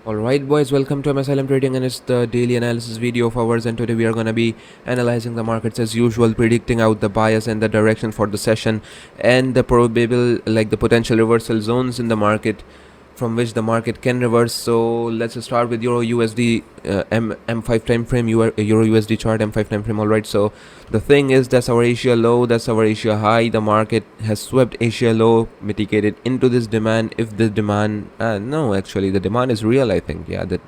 Alright boys, welcome to MSLM Trading, and it's the daily analysis video of ours, and today we are going to be analyzing the markets as usual, predicting out the bias and the direction for the session and the probable, like the potential reversal zones in the market from which the market can reverse. So let's start with Euro USD M5 time frame, Euro USD chart M5 time frame. Alright, so the thing is, that's our Asia low, that's our Asia high. The market has swept Asia low, mitigated into this demand. If the demand no, actually the demand is real, I think. Yeah, the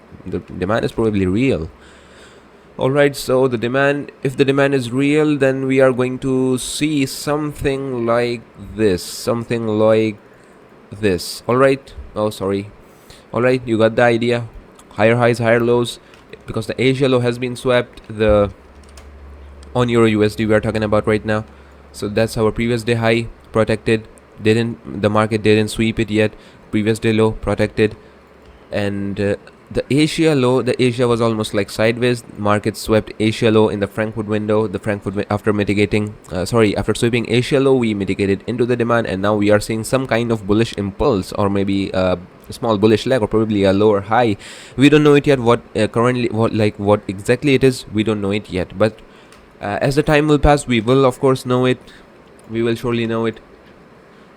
demand is probably real. Alright, so the demand, if the demand is real, then we are going to see something like this. Alright, oh sorry. Alright, you got the idea. Higher highs, higher lows, because the Asia low has been swept. The on Euro USD we are talking about right now. So that's our previous day high, protected. The market didn't sweep it yet. Previous day low, protected. And the Asia low, the Asia was almost like sideways. Market swept Asia low in the Frankfurt window. After sweeping Asia low, we mitigated into the demand, and now we are seeing some kind of bullish impulse, or maybe a small bullish leg, or probably a lower high. We don't know it yet. What exactly it is, we don't know it yet. But as the time will pass, we will of course know it. We will surely know it.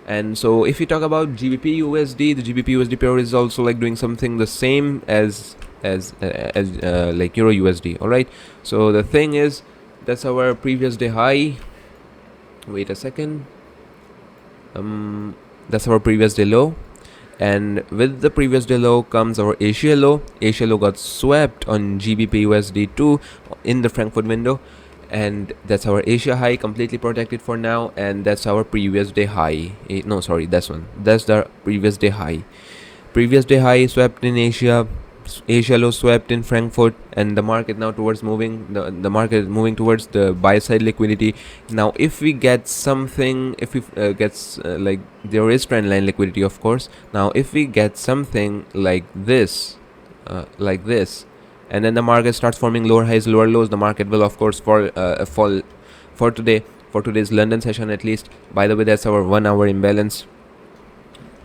And so if you talk about GBPUSD, the GBPUSD pair is also like doing something the same as like Euro USD. All right, so the thing is, that's our previous day high. Wait a second. That's our previous day low, and with the previous day low comes our Asia low. Asia low got swept on GBPUSD 2 in the Frankfurt window, and that's our Asia high, completely protected for now. And that's our previous day high. That's the previous day high. Previous day high swept in Asia. Asia low swept in Frankfurt, and the market now towards moving the market is moving towards the buy side liquidity. Now if we get something, if we gets like, there is trend line liquidity, of course. Now if we get something like this, and then the market starts forming lower highs, lower lows, the market will of course fall for today's London session at least. By the way, that's our 1 hour imbalance.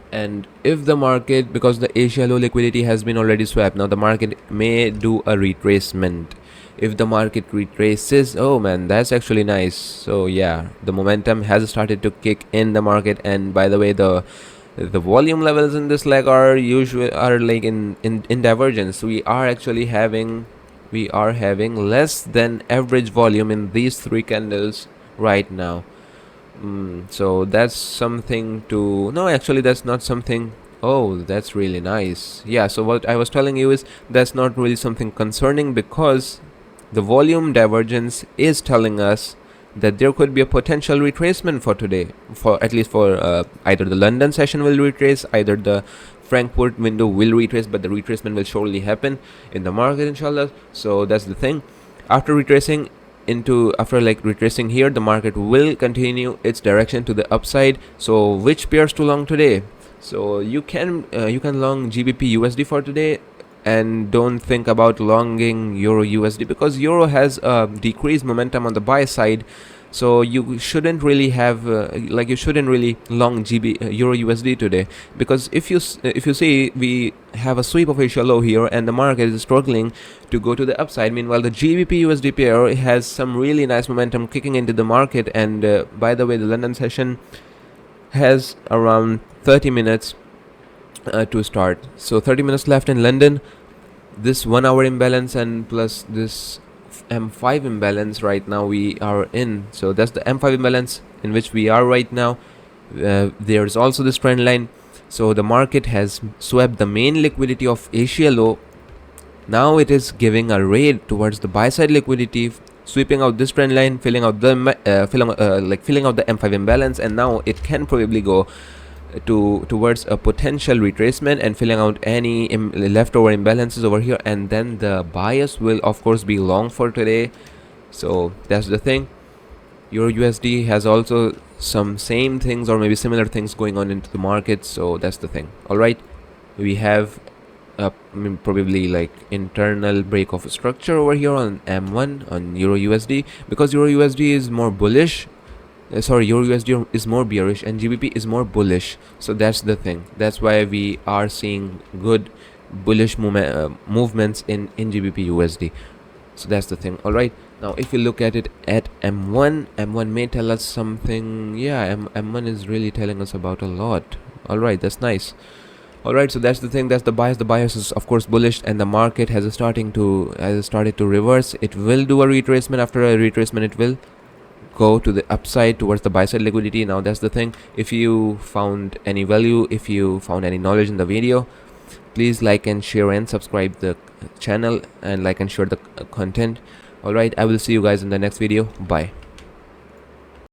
And if the market, because the Asia low liquidity has been already swept, now the market may do a retracement. If the market retraces, oh man, that's actually nice. So yeah, the momentum has started to kick in the market. And by the way, the volume levels in this leg are like in divergence. We are having less than average volume in these three candles right now. So that's something to, no, actually that's not something. Oh, that's really nice. Yeah, so what I was telling you is, that's not really something concerning, because the volume divergence is telling us that there could be a potential retracement for today, for at least for either the London session will retrace, either the Frankfurt window will retrace, but the retracement will surely happen in the market, inshallah. So that's the thing. After retracing here, the market will continue its direction to the upside. So which pairs to long today? So you can long GBPUSD for today, and don't think about longing Euro USD, because Euro has decreased momentum on the buy side. So you shouldn't really have you shouldn't really long Euro USD today, because if you see, we have a sweep of Asia low here, and the market is struggling to go to the upside. Meanwhile, the GBP/USD pair has some really nice momentum kicking into the market. And by the way, the London session has around 30 minutes to start. So 30 minutes left in London. This 1 hour imbalance and plus this M5 imbalance right now we are in. So that's the M5 imbalance in which we are right now. There's also this trend line. So the market has swept the main liquidity of Asia low. Now it is giving a raid towards the buy side liquidity, sweeping out this trend line, filling out the M5 imbalance, and now it can probably go towards a potential retracement and filling out any leftover imbalances over here, and then the bias will of course be long for today. So that's the thing. Euro USD has also some same things, or maybe similar things going on into the market. So that's the thing. All right, we have probably like internal break of structure over here on M1 on Euro USD, because Euro USD is more bullish. Euro USD is more bearish and GBP is more bullish. So that's the thing. That's why we are seeing good bullish movements in GBPUSD. So that's the thing. All right, now if you look at it at M1 may tell us something. Yeah, M1 is really telling us about a lot. All right, that's nice. All right, so that's the thing, that's the bias. The bias is of course bullish, and the market has started to reverse. It will do a retracement. After a retracement, it will go to the upside towards the buy side liquidity. Now that's the thing. If you found any value, if you found any knowledge in the video, please like and share and subscribe the channel, and like and share the content. All right, I will see you guys in the next video. Bye.